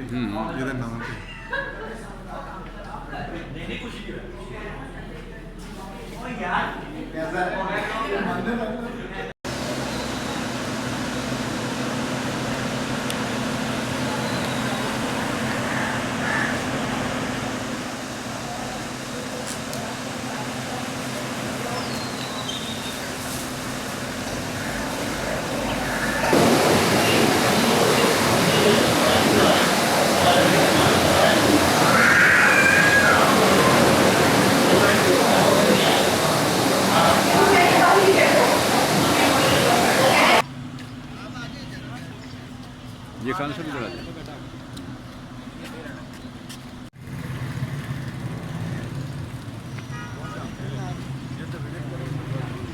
ਇਹਦਾ ਨਾਮ ਤੇ ये खान से भी चला जाए।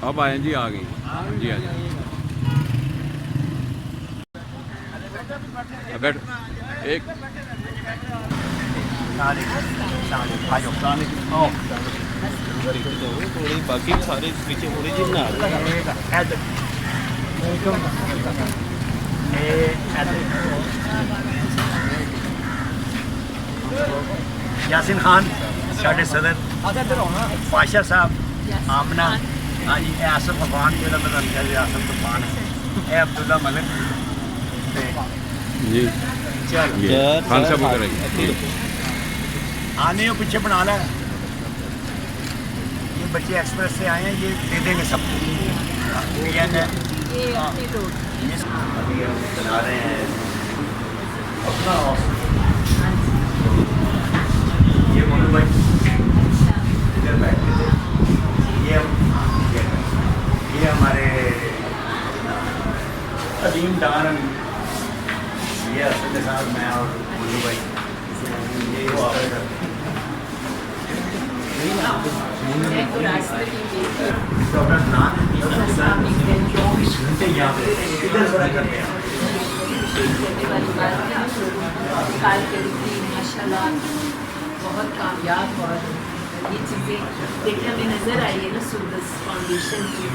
अब आए जी, आ गई जी, आ जाए बैठ एक बाकी सारे पीछे ओरिजिनल यासिन खान साढ़े सदर पाशा साहब आमना हाँ जी आसफ अफान जो मैं आसफ तूफान है अब्दुल्ला मलिक जी खान साहब वगैरह आने और पीछे बना ला ये बच्चे एक्सप्रेस से आए हैं, ये दे देंगे सबको बना रहे हैं अपना ये मोनू भाई इधर बैठे थे, ये हमारे अजीम डान, ये असल के साथ मैं और मोनू भाई ये डॉक्टर नान घंटे यहाँ पे इधर बड़ा करते हैं माशाल्लाह बहुत कामयाब और ये चीज़ें देखने में नज़र आई है ना सूरज फाउंडेशन की,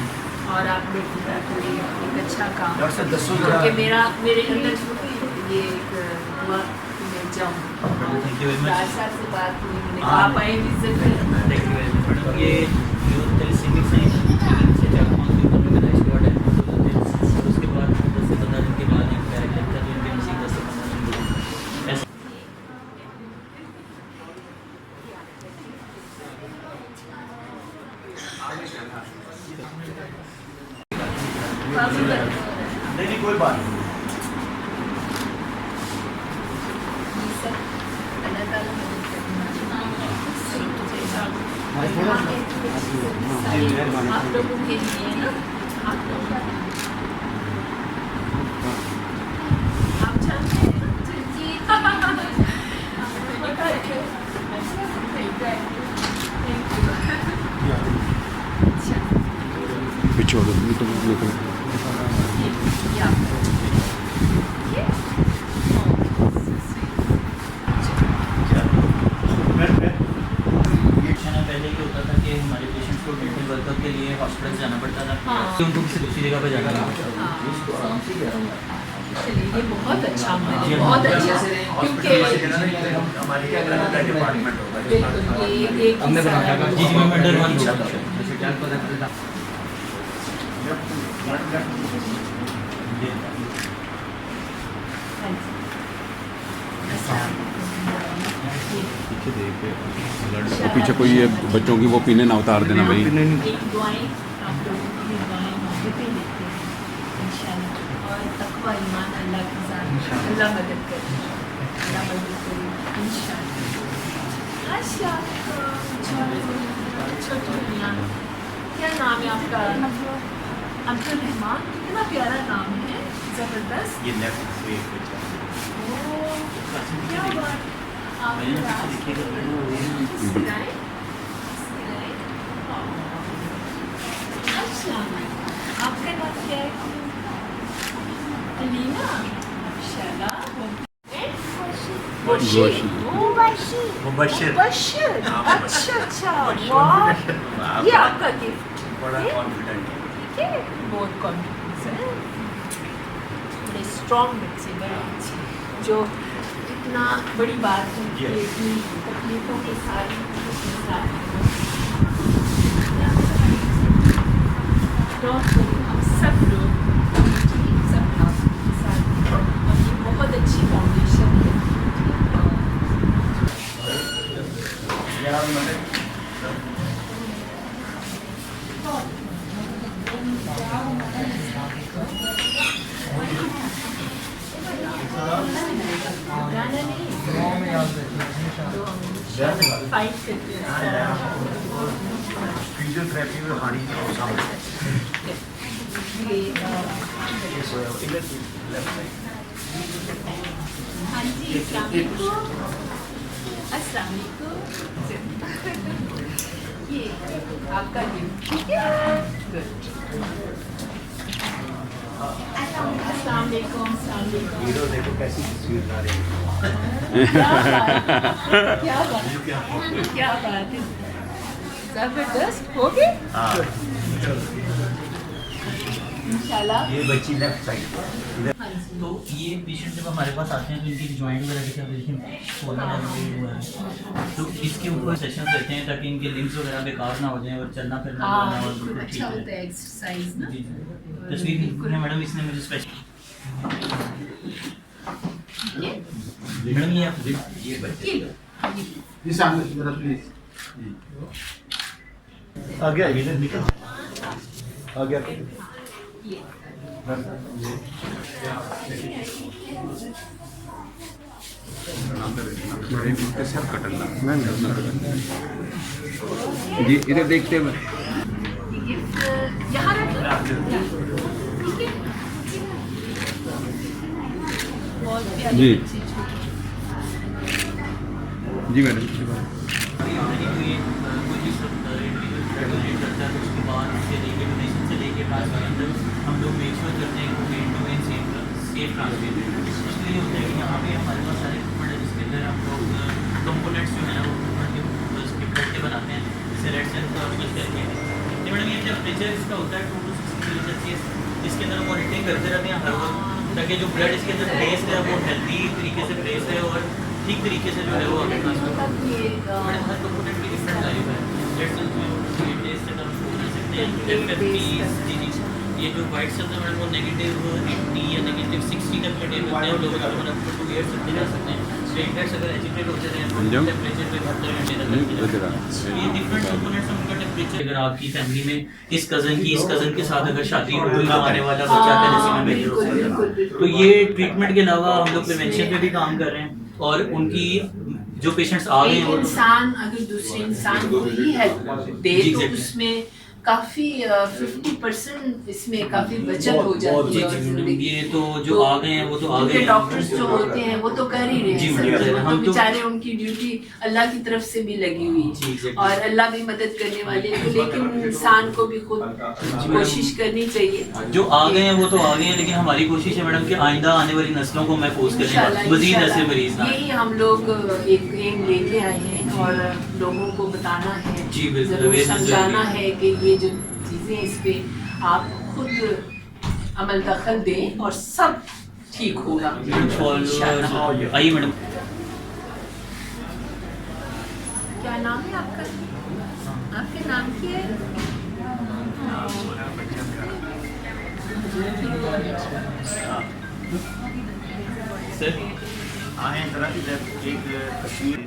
और आपने एक अच्छा काम क्योंकि मेरे अंदर ये एक हुआ कि मैं जाऊँ साहब से बात हुई, मैंने कहा आप आए विजिट करें। ये यूथ सिविक साइंस से 4-5 दिन में मेरा स्क्वाड है, और उसके बाद 10 से 15 दिन के बाद एक कैरेक्टर था जो इनके नसीब 10 से 15 दिन ऐसे नहीं कोई बात नहीं। आप लोगों के लिए ना आप जानते हैं पिछोड़ पहले क्या होता था कि हमारे पेशेंट्स को मेडिकल वर्कअप के लिए हॉस्पिटल जाना पड़ता था, उनको किसी दूसरी जगह पर जाना पड़ता था। चलिए ये बहुत अच्छा है, बहुत अच्छा, क्योंकि हमारी क्या डिपार्टमेंट होगा ये हमने बनाया जी जी मैं अंडर वन पीछे देख के पीछे कोई ये बच्चों की वो पीने ना उतार देना भाई। दुआएं आप लोगों की दुआएं मौके पे लेते हैं इंशाल्लाह, और तकवा ईमान अल्लाह की जान, अल्लाह मदद करे, अल्लाह मदद करे इंशाल्लाह। अच्छा छोटू मियां, क्या नाम है आपका? अब्दुल रहमान, कितना प्यारा नाम है, ज़बरदस्त। ये लेफ्ट पे क्या बात, आप सिलाए अच्छा, आपका नाम क्या है? अलीना, माशाल्लाह। मुबशिर। मुबशिर। मुबशिर, अच्छा अच्छा, वाह, ये आपका गिफ्ट। बड़ा कॉन्फिडेंट है, ठीक है, बहुत कॉन्फिडेंस है, बड़े स्ट्रॉन्ग बच्चे, बड़े अच्छे, जो इतना बड़ी बात है कि इतनी तकलीफों के साथ हम सब लोग सब आपके साथ और ये बहुत अच्छी फाउंडेशन है। गाना नहीं फाइट करते हैं फिजियोथेरेपी में हानि हाँ जी अस्सलाम वालेकुम ये आपका गिफ्ट ठीक है अस्सलाम वालेकुम हीरो देखो कैसी तस्वीर ला रही है। क्या बात है जबरदस्त हो गए इंशाल्लाह। ये बच्ची लेफ्ट साइड। तो ये पेशेंट जब हमारे पास आते हैं तो इनकी जॉइंट वगैरह देखिए आप देखिए खोलना हुआ है, तो इसके ऊपर सेशन देते हैं ताकि इनके लिम्स वगैरह बेकार ना हो जाएं और चलना फिरना ना हो। बिल्कुल अच्छा होता है एक्सरसाइज ना। जी तस्वीर में मैडम इसने मुझे स्पेशल मैडम ये आप ये बच्ची ये लो जी सामने जरा प्लीज आगे आइए इधर निकल आगे ये सर कटना जी इधर देखते हुए गिफ्ट यहाँ रखिए ठीक है बहुत प्यारी जी। बच्ची छोटी। जी मैडम उसके बाद से लेके डोनेशन से लेके पास हम लोग मेक श्योर करते हैं कि end to end safe transfer इसलिए होता है कि यहाँ पे हमारे पास सारे इक्विपमेंट है जिसके अंदर हम लोग कंपोनेंट्स जो है ना वो इक्विपमेंट के बनाते हैं जैसे रेड सेल का यूज करके। तो मैडम ये टेम्परेचर इसका होता है 2 to 6 सेल्सियस, इसके अंदर हम मॉनिटरिंग करते रहते हैं हर वक्त ताकि जो ब्लड इसके अंदर प्लेस है वो हेल्दी तरीके से प्लेस है और ठीक तरीके से जो है वो आगे ट्रांसफर मतलब ये मैडम हर कंपोनेंट की डिफरेंट लाइफ है। ये जो वाइट सेल है मैडम वो नेगेटिव 80 या नेगेटिव 60 तक मेंटेन होते हैं लोग अगर अप टू 2 इयर्स तक जा सकते हैं। स्ट्रेट हेड्स अगर एजिटेट हो जाते हैं तो टेंपरेचर पे 72 घंटे तक ये डिफरेंट कंपोनेंट्स उनका टेंपरेचर। अगर आपकी फैमिली में इस कज़न के साथ अगर शादी हो गई आने वाला बच्चा है जैसे मैं भेज तो ये ट्रीटमेंट के अलावा हम लोग प्रिवेंशन पे भी काम कर रहे हैं और उनकी जो पेशेंट्स आ गए एक हैं इंसान अगर दूसरे इंसान को ही हेल्प दे जी, तो exactly. उसमें काफी 50% इसमें काफी बचत हो जाती जी है जी जिंदगी। ये तो जो आ गए हैं वो तो आ गए हैं। डॉक्टर्स जो होते हैं वो तो कर ही रहे जी, हैं मैडम, सब, हम तो तो- बेचारे उनकी ड्यूटी अल्लाह की तरफ से भी लगी हुई जी, है exactly. और अल्लाह भी मदद करने वाले हैं, लेकिन इंसान को भी खुद कोशिश करनी चाहिए। जो आ गए हैं वो तो आ गए हैं लेकिन हमारी कोशिश है मैडम कि आइंदा आने वाली नस्लों को महफूज इंशाल्लाह, करें मजीद ऐसे इंशाल्लाह। मरीज ना यही हम लोग एक एम लेके आए हैं और लोगों को बताना है, जी, बिल्कुल, जरूर awareness समझाना जरूरी है कि ये जो चीज़ें इस पे आप खुद अमल दखल दें और सब ठीक होगा इंशाल्लाह। आइए मैडम। क्या नाम है आपका? आपके नाम क्या है? सर आए जरा इधर एक तस्वीर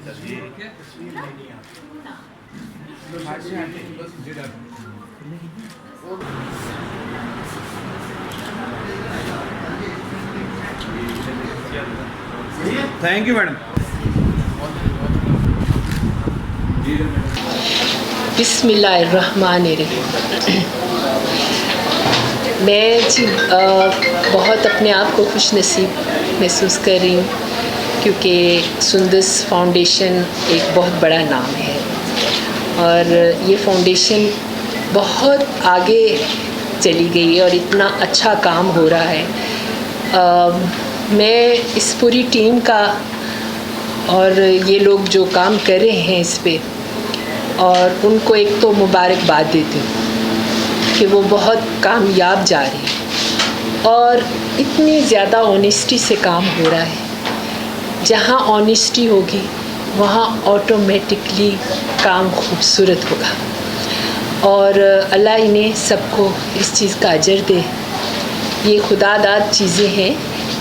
थैंक यू मैडम। बिस्मिल्लाहिर्रहमानिर्रहीम। मैं जी बहुत अपने आप को खुश नसीब महसूस कर रही हूँ क्योंकि सुंदस फाउंडेशन एक बहुत बड़ा नाम है और ये फाउंडेशन बहुत आगे चली गई है और इतना अच्छा काम हो रहा है। मैं इस पूरी टीम का और ये लोग जो काम कर रहे हैं इस पे और उनको एक तो मुबारकबाद देती हूँ कि वो बहुत कामयाब जा रही है और इतनी ज़्यादा ऑनेस्टी से काम हो रहा है جہاں آنیسٹی ہوگی وہاں آٹومیٹکلی کام خوبصورت ہوگا، اور اللہ انہیں سب کو اس چیز کا اجر دے۔ یہ خدا داد چیزیں ہیں،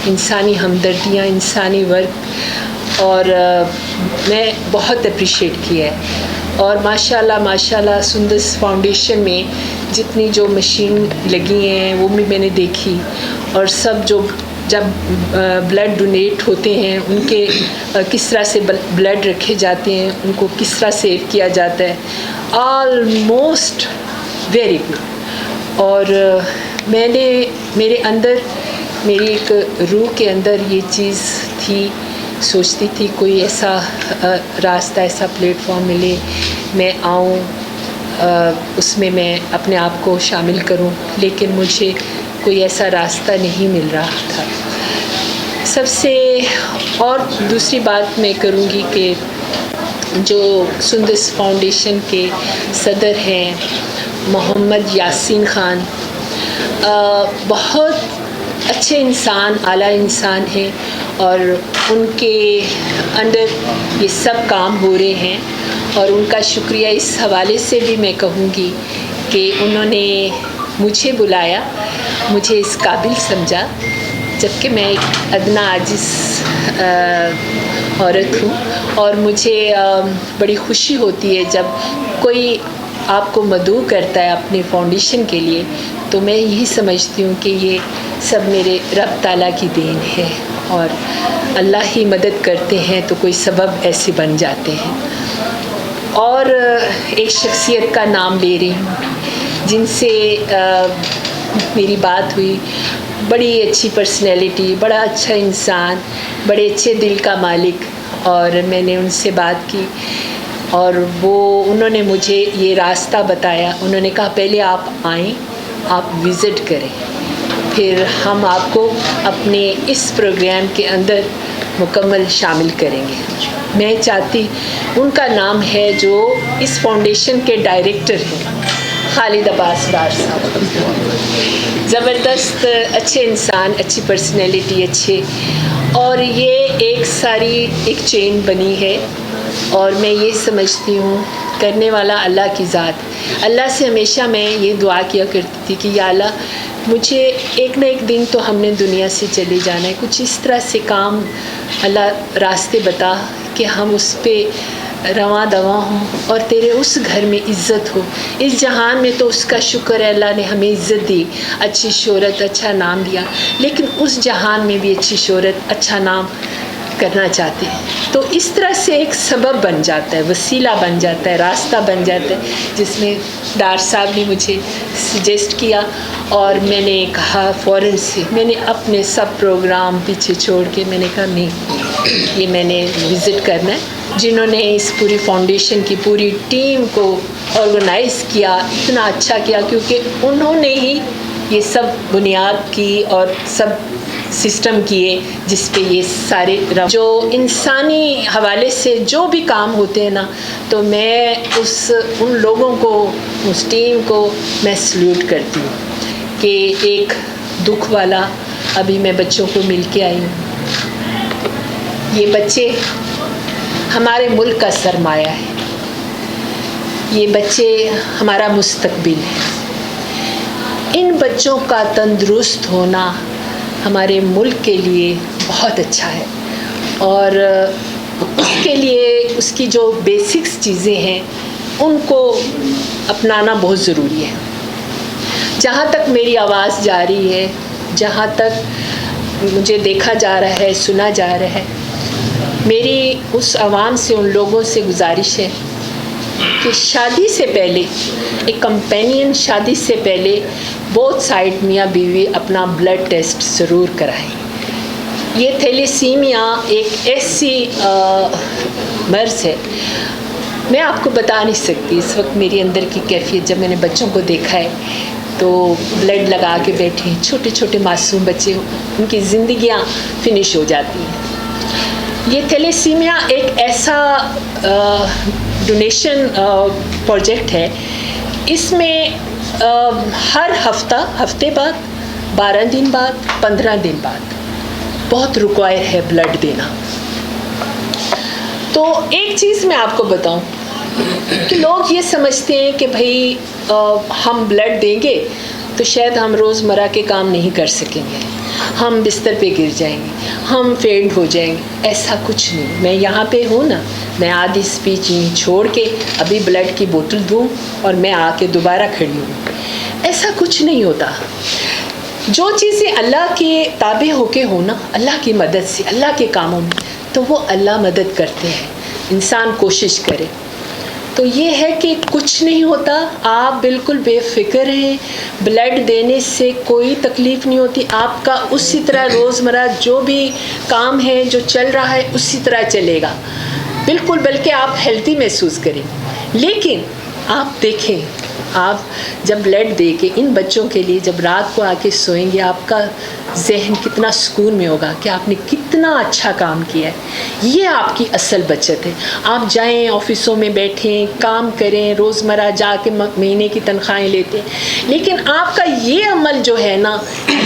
انسانی ہمدردیاں، انسانی ورک، اور میں بہت اپریشیٹ کیا ہے۔ اور ماشاء اللہ سندس فاؤنڈیشن میں جتنی جو مشین لگی ہیں وہ بھی میں نے دیکھی، اور سب جو جب بلڈ ڈونیٹ ہوتے ہیں ان کے کس طرح سے بلڈ رکھے جاتے ہیں، ان کو کس طرح سیو کیا جاتا ہے، آلموسٹ ویری گڈ۔ اور میں نے میرے اندر، میری ایک روح کے اندر یہ چیز تھی، سوچتی تھی کوئی ایسا راستہ، ایسا پلیٹ فارم ملے، میں آؤں، اس میں میں اپنے آپ کو شامل کروں، لیکن مجھے کوئی ایسا راستہ نہیں مل رہا تھا۔ سب سے اور دوسری بات میں کروں گی کہ جو سندس فاؤنڈیشن کے صدر ہیں محمد یاسین خان، بہت اچھے انسان، اعلیٰ انسان ہیں، اور ان کے انڈر یہ سب کام ہو رہے ہیں، اور ان کا شکریہ اس حوالے سے بھی میں کہوں گی کہ انہوں نے مجھے بلایا، مجھے اس قابل سمجھا، جبکہ میں ایک ادنا عاجز عورت ہوں، اور مجھے بڑی خوشی ہوتی ہے جب کوئی آپ کو مدعو کرتا ہے اپنے فاؤنڈیشن کے لیے، تو میں یہی سمجھتی ہوں کہ یہ سب میرے رب تعالیٰ کی دین ہے، اور اللہ ہی مدد کرتے ہیں تو کوئی سبب ایسے بن جاتے ہیں۔ اور ایک شخصیت کا نام لے رہی ہوں جن سے میری بات ہوئی، بڑی اچھی پرسنالٹی، بڑا اچھا انسان، بڑے اچھے دل کا مالک، اور میں نے ان سے بات کی، اور انہوں نے مجھے یہ راستہ بتایا۔ انہوں نے کہا پہلے آپ آئیں، آپ وزٹ کریں، پھر ہم آپ کو اپنے اس پروگرام کے اندر مکمل شامل کریں گے۔ میں چاہتی، ان کا نام ہے جو اس فاؤنڈیشن کے ڈائریکٹر ہیں، خالد عباس ڈار صاحب، زبردست اچھے انسان، اچھی پرسنالٹی، اچھے، اور یہ ایک ساری ایک چین بنی ہے، اور میں یہ سمجھتی ہوں کرنے والا اللہ کی ذات۔ اللہ سے ہمیشہ میں یہ دعا کیا کرتی تھی کہ یا اللہ مجھے ایک نہ ایک دن تو ہم نے دنیا سے چلے جانا ہے، کچھ اس طرح سے کام اللہ راستے بتا کہ ہم اس پہ رواں دواں ہوں، اور تیرے اس گھر میں عزت ہو۔ اس جہان میں تو اس کا شکر ہے، اللہ نے ہمیں عزت دی، اچھی شہرت، اچھا نام دیا، لیکن اس جہان میں بھی اچھی شہرت، اچھا نام کرنا چاہتے ہیں، تو اس طرح سے ایک سبب بن جاتا ہے، وسیلہ بن جاتا ہے، راستہ بن جاتا ہے، جس میں ڈار صاحب نے مجھے سجیسٹ کیا، اور میں نے کہا فوراً سے میں نے اپنے سب پروگرام پیچھے چھوڑ کے میں نے کہا نہیں، یہ میں نے وزٹ کرنا ہے۔ جنہوں نے اس پوری فاؤنڈیشن کی پوری ٹیم کو آرگنائز کیا، اتنا اچھا کیا، کیونکہ انہوں نے ہی یہ سب بنیاد کی اور سب سسٹم کیے جس پہ یہ سارے جو انسانی حوالے سے جو بھی کام ہوتے ہیں نا، تو میں ان لوگوں کو، اس ٹیم کو میں سلیوٹ کرتی ہوں کہ ایک دکھ والا، ابھی میں بچوں کو مل کے آئی ہوں، یہ بچے ہمارے ملک کا سرمایہ ہے، یہ بچے ہمارا مستقبل ہے، ان بچوں کا تندرست ہونا ہمارے ملک کے لیے بہت اچھا ہے، اور اس کے لیے اس کی جو بیسکس چیزیں ہیں ان کو اپنانا بہت ضروری ہے۔ جہاں تک میری آواز جا رہی ہے، جہاں تک مجھے دیکھا جا رہا ہے، سنا جا رہا ہے، میری اس عوام سے، ان لوگوں سے گزارش ہے کہ شادی سے پہلے، ایک کمپینین شادی سے پہلے بوتھ سائڈ میاں بیوی اپنا بلڈ ٹیسٹ ضرور کرائیں۔ یہ تھیلیسیمیا ایک ایسی مرض ہے، میں آپ کو بتا نہیں سکتی اس وقت میری اندر کی کیفیت۔ جب میں نے بچوں کو دیکھا ہے تو بلڈ لگا کے بیٹھے ہیں، چھوٹے چھوٹے معصوم بچے، ان کی زندگیاں فنش ہو جاتی ہیں۔ یہ تھیلیسیمیا ایک ایسا ڈونیشن پروجیکٹ ہے، اس میں ہر ہفتے بعد، 12 دن بعد، 15 دن بعد بہت ریکوائر ہے بلڈ دینا، تو ایک چیز میں آپ کو بتاؤں کہ لوگ یہ سمجھتے ہیں کہ بھائی ہم بلڈ دیں گے تو شاید ہم روزمرہ کے کام نہیں کر سکیں گے، ہم بستر پہ گر جائیں گے، ہم فیلڈ ہو جائیں گے. ایسا کچھ نہیں. میں یہاں پہ ہوں نا، میں آدھی اسپیچ چھوڑ کے ابھی بلڈ کی بوتل دوں اور میں آ کے دوبارہ کھڑی ہوں. ایسا کچھ نہیں ہوتا. جو چیزیں اللہ کے تابع ہو کے ہو نا، اللہ کی مدد سے، اللہ کے کاموں میں، تو وہ اللہ مدد کرتے ہیں. انسان کوشش کرے. تو یہ ہے کہ کچھ نہیں ہوتا. آپ بالکل بے فکر ہیں. بلڈ دینے سے کوئی تکلیف نہیں ہوتی. آپ کا اسی طرح روزمرہ جو بھی کام ہے جو چل رہا ہے اسی طرح چلے گا بالکل، بلکہ آپ ہیلتھی محسوس کریں. لیکن آپ دیکھیں، آپ جب بلڈ دے کے ان بچوں کے لیے جب رات کو آ کے سوئیں گے، آپ کا ذہن کتنا سکون میں ہوگا کہ آپ نے کتنا اچھا کام کیا ہے. یہ آپ کی اصل بچت ہے. آپ جائیں آفسوں میں بیٹھیں، کام کریں، روزمرہ جا کے مہینے کی تنخواہیں لیتے ہیں، لیکن آپ کا یہ عمل جو ہے نا،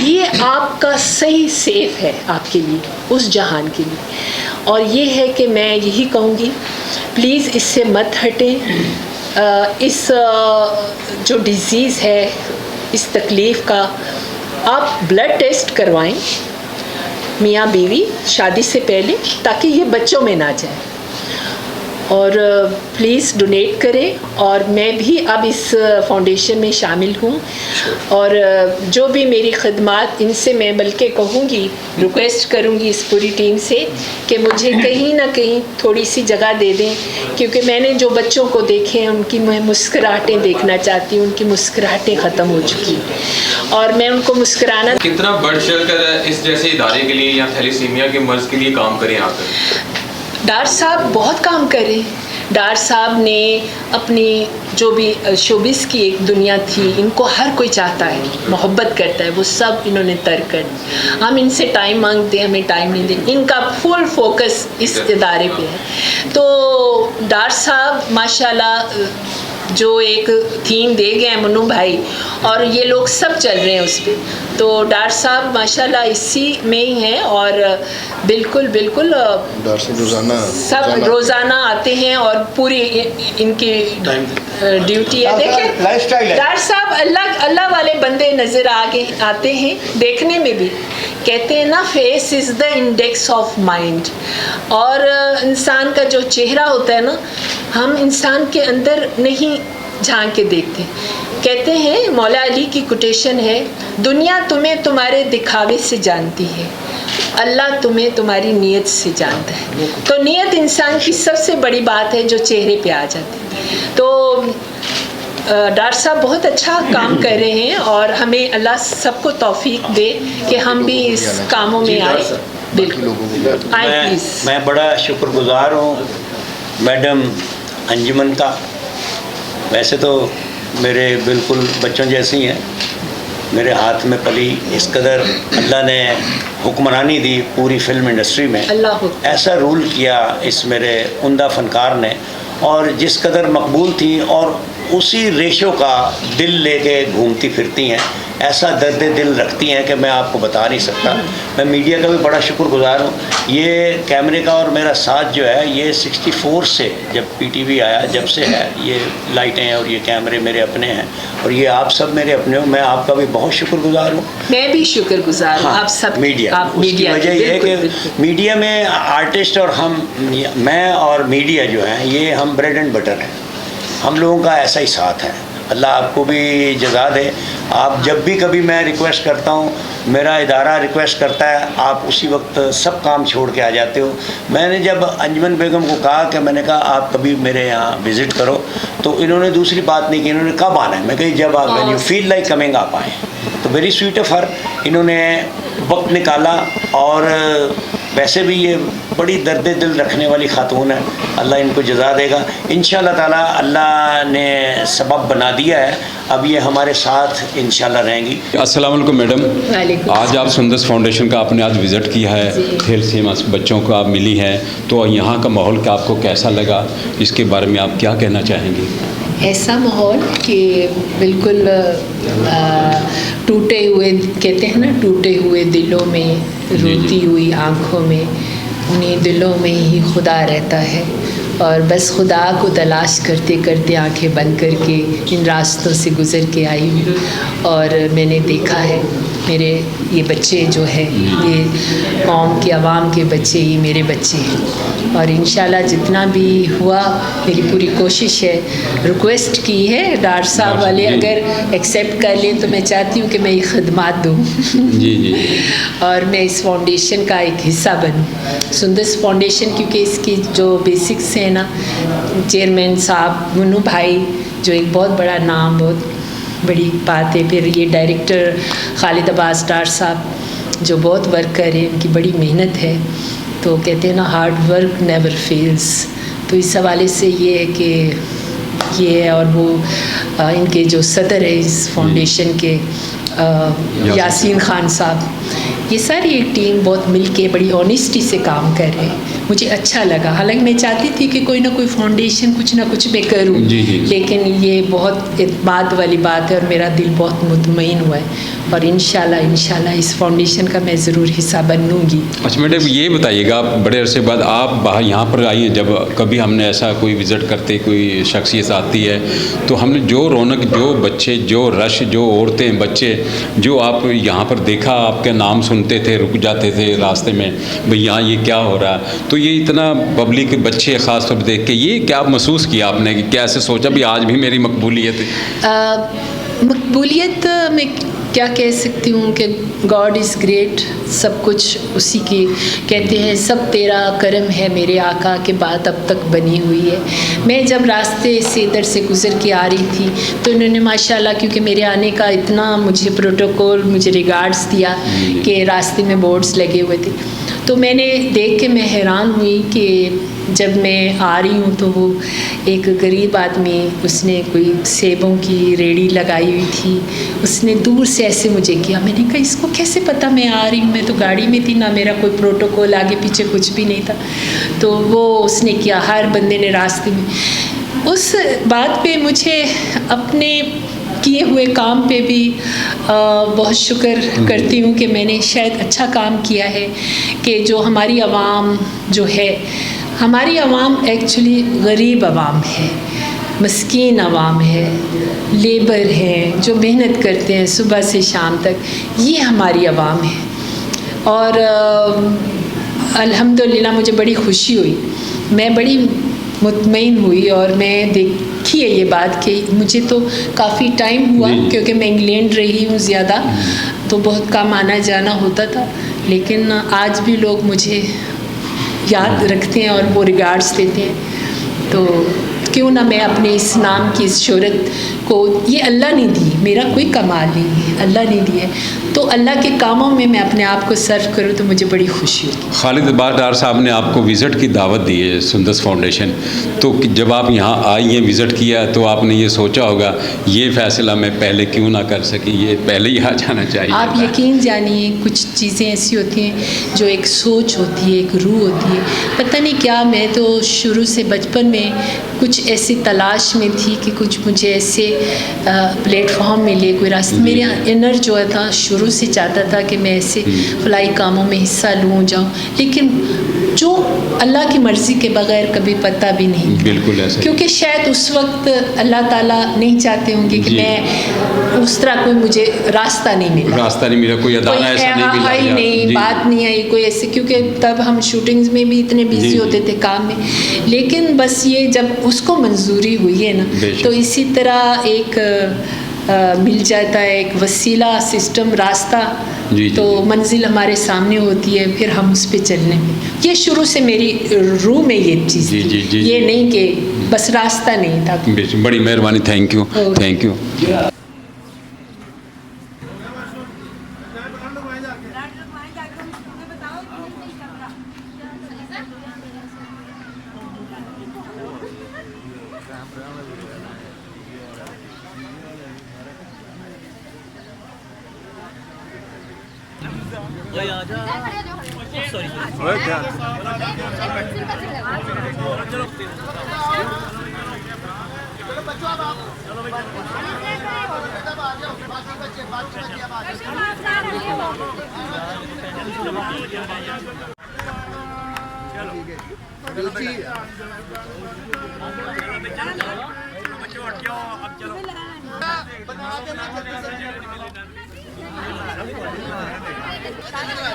یہ آپ کا صحیح سیف ہے آپ کے لیے، اس جہان کے لیے. اور یہ ہے کہ میں یہی کہوں گی، پلیز اس سے مت ہٹیں. اس جو ڈیزیز ہے، اس تکلیف کا، آپ بلڈ ٹیسٹ کروائیں میاں بیوی شادی سے پہلے، تاکہ یہ بچوں میں نہ جائے. اور پلیز ڈونیٹ کریں. اور میں بھی اب اس فاؤنڈیشن میں شامل ہوں، اور جو بھی میری خدمات، ان سے میں بلکہ کہوں گی، ریکویسٹ کروں گی اس پوری ٹیم سے کہ مجھے کہیں نہ کہیں تھوڑی سی جگہ دے دیں، کیونکہ میں نے جو بچوں کو دیکھے ہیں ان کی میں مسکراہٹیں دیکھنا چاہتی ہوں. ان کی مسکراہٹیں ختم ہو چکی ہیں اور میں ان کو مسکرانا. کتنا بڑھ چڑھ کر اس جیسے ادارے کے لیے یا تھیلیسیمیا کے مرض کے لیے کام کریں آپ؟ ڈار صاحب بہت کام کرے. ڈار صاحب نے اپنی جو بھی شوبز کی ایک دنیا تھی، ان کو ہر کوئی چاہتا ہے، محبت کرتا ہے، وہ سب انہوں نے ترک کر. ہم ان سے ٹائم مانگتے ہیں، ہمیں ٹائم نہیں دیں. ان کا فل فوکس اس ادارے پہ ہے. تو ڈار صاحب ماشاءاللہ جو ایک تھیم دے گئے ہیں منو بھائی، اور یہ لوگ سب چل رہے ہیں اس پہ. تو ڈار صاحب ماشاءاللہ اسی میں ہی ہیں، اور بالکل بالکل سب روزانہ آتے ہیں اور پوری ان کی ڈیوٹی ہے. دیکھیں ڈار صاحب اللہ والے بندے نظر آتے ہیں دیکھنے میں بھی. کہتے ہیں نا، face is the index of mind. اور انسان کا جو چہرہ ہوتا ہے نا، ہم انسان کے اندر نہیں جھانک کے دیکھتے. کہتے ہیں، مولا علی کی کوٹیشن ہے، دنیا تمہیں تمہارے دکھاوے سے جانتی ہے، اللہ تمہیں تمہاری نیت سے جانتا ہے. تو نیت انسان کی سب سے بڑی بات ہے جو چہرے پہ آ جاتی ہے. تو ڈاکٹر صاحب بہت اچھا کام کر رہے ہیں، اور ہمیں اللہ سب کو توفیق دے کہ ہم بھی اس کاموں میں آئیں. بالکل آئیں پلیز. میں بڑا شکر گزار ہوں میڈم انجمن کا. ویسے تو میرے بالکل بچوں جیسی ہیں، میرے ہاتھ میں پلی. اس قدر اللہ نے حکمرانی دی پوری فلم انڈسٹری میں، ایسا رول کیا اس میرے عمدہ فنکار نے، اور جس قدر مقبول تھی، اور اسی ریشو کا دل لے کے گھومتی پھرتی ہیں. ایسا درد دل رکھتی ہیں کہ میں آپ کو بتا نہیں سکتا. میں میڈیا کا بھی بڑا شکر گزار ہوں. یہ کیمرے کا اور میرا ساتھ جو ہے، یہ 64 سے جب پی ٹی وی آیا جب سے ہے. یہ لائٹیں اور یہ کیمرے میرے اپنے ہیں، اور یہ آپ سب میرے اپنے ہو. میں آپ کا بھی بہت شکر گزار ہوں. میں بھی شکر گزار ہوں. آپ سب میڈیا، اس کی وجہ یہ ہے کہ میڈیا میں آرٹسٹ اور میں اور میڈیا جو ہیں، یہ ہم بریڈ اینڈ بٹر ہیں. ہم لوگوں کا ایسا ہی ساتھ ہے. اللہ آپ کو بھی جزا دے. آپ جب بھی کبھی میں ریکویسٹ کرتا ہوں، میرا ادارہ ریکویسٹ کرتا ہے، آپ اسی وقت سب کام چھوڑ کے آ جاتے ہو. میں نے جب انجمن بیگم کو کہا کہ میں نے کہا آپ کبھی میرے یہاں وزٹ کرو، تو انہوں نے دوسری بات نہیں کی. انہوں نے کب آنا ہے؟ میں کہی جب آپ when you feel like coming آپ آئیں. تو ویری سویٹ آف ہر. انہوں نے وقت نکالا، اور ویسے بھی یہ بڑی درد دل رکھنے والی خاتون ہے. اللہ ان کو جزا دے گا انشاءاللہ تعالی. اللہ نے سبب بنا دیا ہے، اب یہ ہمارے ساتھ انشاءاللہ رہیں گی. السلام علیکم میڈم. آج آپ سندس فاؤنڈیشن کا آپ نے آج وزٹ کیا ہے، تھیلیسیمیا بچوں کو آپ ملی ہیں، تو یہاں کا ماحول کا آپ کو کیسا لگا؟ اس کے بارے میں آپ کیا کہنا چاہیں گے؟ ایسا ماحول کہ بالکل ٹوٹے ہوئے، کہتے ہیں نا، ٹوٹے ہوئے دلوں میں، روتی ہوئی آنکھوں میں उन्हीं दिलों में ही खुदा रहता है और बस खुदा को तलाश करते करते आंखें बंद करके इन रास्तों से गुज़र के आई हूँ और मैंने देखा है मेरे ये बच्चे जो है ये कौम के अवाम के बच्चे ही मेरे बच्चे हैं और इंशाल्लाह जितना भी हुआ मेरी पूरी कोशिश है। रिक्वेस्ट की है डॉक्टर साहब वाले अगर एक्सेप्ट कर लें तो मैं चाहती हूँ कि मैं ये खदमात दूँ जी जी और मैं इस फाउंडेशन का एक हिस्सा बनूँ। सुंदस फाउंडेशन क्योंकि इसकी जो बेसिक्स हैं ना, चेयरमैन साहब मुन्नू भाई जो एक बहुत बड़ा नाम, बहुत बड़ी बात है। फिर ये डायरेक्टर खालिद अब्बास डार साहब जो बहुत वर्क कर रहे हैं, उनकी बड़ी मेहनत है। तो कहते हैं ना हार्ड वर्क नेवर फेल्स, तो इस हवाले से ये है कि ये है और वो इनके जो सदर है इस फाउंडेशन के यासीन खान साहब, ये सारी एक टीम बहुत मिलके बड़ी ऑनेस्टी से काम कर रहे हैं। मुझे अच्छा लगा, हालांकि मैं चाहती थी कि कोई ना कोई फाउंडेशन कुछ ना कुछ मैं करूं, लेकिन ये बहुत इत्मीनान वाली बात है और मेरा दिल बहुत मुतमईन हुआ है और इंशाल्लाह इस फाउंडेशन का मैं ज़रूर हिस्सा बनूंगी। अच्छा मैडम ये बताइएगा, आप बड़े अरसे बाद आप बाहर यहाँ पर आई हैं, जब कभी हमने ऐसा कोई विज़िट करते कोई शख्सियत आती है तो हमने जो रौनक, जो बच्चे, जो रश, जो औरतें, बच्चे जो आप यहाँ पर देखा, आपके नाम सुनते थे, रुक जाते थे रास्ते में, भाई यहाँ ये क्या हो रहा है, तो ये इतना पब्लिक बच्चे ख़ास तौर पर देख के ये क्या महसूस किया आपने कि क्या ऐसे सोचा भी आज भी मेरी मकबूलियत है? मकबूलियत में क्या कह सकती हूँ कि गॉड इज़ ग्रेट, सब कुछ उसी की कहते हैं, सब तेरा करम है मेरे आका के बात अब तक बनी हुई है। मैं जब रास्ते से इधर से गुज़र के आ रही थी तो इन्होंने माशाल्लाह क्योंकि मेरे आने का इतना मुझे प्रोटोकॉल, मुझे रिगार्ड्स दिया कि रास्ते में बोर्ड्स लगे हुए थे, तो मैंने देख के मैं हैरान हुई कि जब मैं आ रही हूँ तो वो एक गरीब आदमी, उसने कोई सेबों की रेड़ी लगाई हुई थी, उसने दूर से ऐसे मुझे किया। मैंने कहा इसको कैसे पता मैं आ रही हूँ, मैं तो गाड़ी में थी ना, मेरा कोई प्रोटोकॉल आगे पीछे कुछ भी नहीं था। तो वो उसने किया, हर बंदे ने रास्ते में। उस बात पे मुझे अपने किए हुए काम पे भी बहुत शुक्र करती हूँ कि मैंने शायद अच्छा काम किया है कि जो हमारी आवाम जो है, हमारी आवाम एक्चुअली गरीब आवाम है, मस्कीन आवाम है, लेबर है, जो मेहनत करते हैं सुबह से शाम तक, ये हमारी आवाम है। और अल्हम्दुलिल्लाह मुझे बड़ी खुशी हुई, मैं बड़ी मुतमईन हुई और मैं देखी है ये बात कि मुझे तो काफ़ी टाइम हुआ क्योंकि मैं इंग्लैंड रही हूँ ज़्यादा, तो बहुत कम आना जाना होता था, लेकिन आज भी लोग मुझे याद रखते हैं और वो रिगार्ड्स देते हैं। तो क्यों ना मैं अपने इस नाम की इस शोहरत को, ये अल्लाह ने दी, मेरा कोई कमाल नहीं है, अल्लाह ने दी है, तो अल्लाह के कामों में मैं अपने आप को सर्व करूँ तो मुझे बड़ी खुशी होगी। खालिद अब्बास डार साहब ने आपको विज़िट की दावत दी है सुंदस फाउंडेशन, तो जब आप यहाँ आई हैं, विज़िट किया, तो आपने ये सोचा होगा ये फ़ैसला मैं पहले क्यों ना कर सकी, ये पहले ही आ जाना चाहिए। आप यकीन जानिए कुछ चीज़ें ऐसी होती हैं जो एक सोच होती है, एक रूह होती है, पता नहीं क्या, मैं तो शुरू से बचपन में कुछ ऐसी तलाश में थी कि कुछ मुझे ऐसे प्लेटफॉर्म मिले, कोई रास्ता, मेरा इनर जो था शुरू से चाहता था कि मैं ऐसे फलाई कामों में हिस्सा लूँ, जाऊँ, लेकिन जो अल्लाह की मर्ज़ी के बगैर कभी पता भी नहीं। बिल्कुल ऐसा, क्योंकि शायद उस वक्त अल्लाह ताला नहीं चाहते होंगे कि मैं उस तरह कोई मुझे रास्ता नहीं मिला, कोई अदाना ऐसा नहीं मिला, आई नहीं, बात नहीं आई कोई ऐसे, क्योंकि तब हम शूटिंग्स में भी इतने बिजी होते थे काम में, लेकिन बस ये जब उसको मंजूरी हुई है ना, तो इसी तरह एक मिल जाता है एक वसीला, सिस्टम, रास्ता, तो मंजिल हमारे सामने होती है, फिर हम उस पर चलने में, ये शुरू से मेरी रूह में ये चीज़ थी, ये नहीं कि बस रास्ता नहीं था। बड़ी मेहरबानी, थैंक यू, थैंक यू।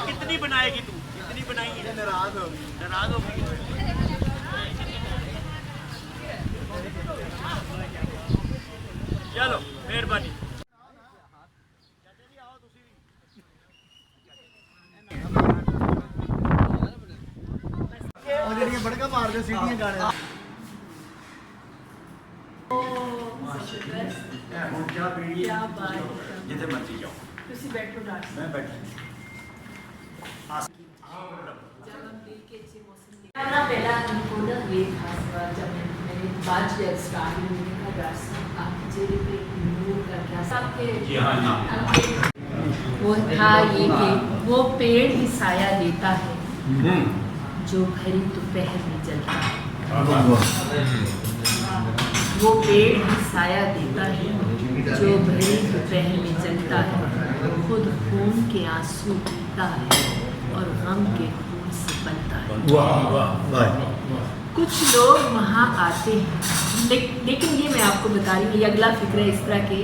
कितनी बनाएगी तू? कितनी बनाएगी? नाराज होगी। चलो मेहरबानी। बड़का मार दे सीढ़ियां गाने क्या बात है। जिथे मर्जी जाओ, तुसी बैठो डॉक्टर मैं बैठा। जब हम दिल के अच्छे मौसम में ना पहला हमको ना ये खास बात जब मैंने बात जब स्टार्ट हुई मैंने कहा डॉक्टर आपके चेहरे पे नूर का क्या सबके जी हाँ वो था ये कि वो पेड़ ही साया देता है जो भरी दोपहर में जलता है। वो पेड़ ही साया देता है जो भरी दोपहर में जलता है। खुद खून के आंसू पीता है और गम के खून से पलता है। कुछ लोग वहाँ आते हैं लेकिन ये मैं आपको बता रही हूँ, ये अगला फिक्र है इस तरह के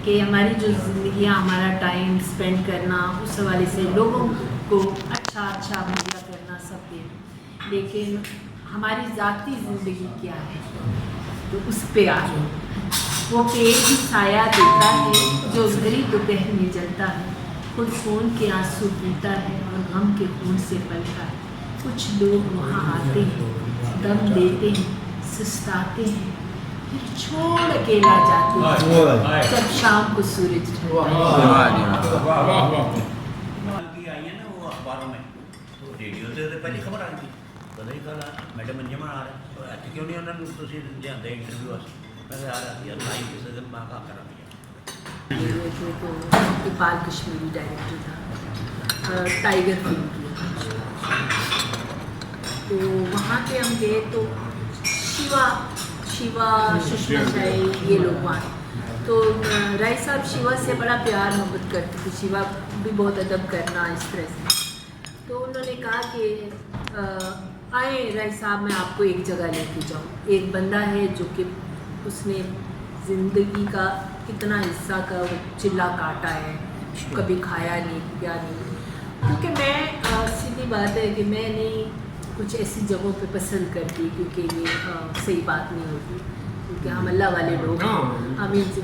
कि हमारी जो ज़िंदगियाँ हमारा टाइम स्पेंड करना उस हवाले से लोगों को अच्छा मुहैया करना सब दे, लेकिन हमारी ज़ाती ज़िंदगी क्या है तो उस पे आ वो पेड़ ही साया देता है जो भरी दोपहर में जलता है। खुद खून के आंसू पीता है और गम के खून से पलता है। कुछ लोग वहाँ आते हैं, दम देते हैं, सुस्ताते हैं, फिर छोड़ अकेला जाते हैं जब शाम को सूरज ढलता है। की आई है ना वो अखबारों में, तो रेडियो से पहली खबर आई थी, पता ही कल मैडम अंजमन आ रहे तो क्यों नहीं उन्होंने तुम लिया इंटरव्यू मैं आ रहा यार लाइव किसी दिन माँ का करा ये तो इकबाल कश्मीरी डायरेक्टर था, टाइगर फिल्म की। तो वहाँ पे हम गए तो शिवा सुषमा शाही ये लोग वहाँ, तो राय साहब शिवा से बड़ा प्यार मोहब्बत करते थे, शिवा भी बहुत अदब करना इस तरह से। तो उन्होंने कहा कि आए राय साहब मैं आपको एक जगह लेके जाऊँ। एक बंदा है जो कि उसने ज़िंदगी का कितना हिस्सा का वो चिल्ला काटा है, कभी खाया नहीं पिया नहीं, क्योंकि मैं सीधी बात है कि मैं नहीं कुछ ऐसी जगहों पे पसंद करती क्योंकि ये सही बात नहीं होती, क्योंकि हम अल्लाह वाले लोग हैं हम इनसे।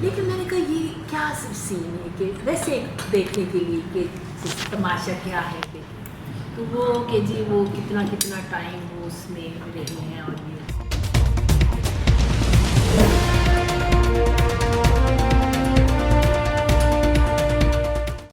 लेकिन मैंने कहा ये क्या सिर्फ सीन है कि वैसे देखने के लिए कि तमाशा क्या है देखें, तो वो कि जी वो कितना टाइम वो उसमें रहे हैं और ये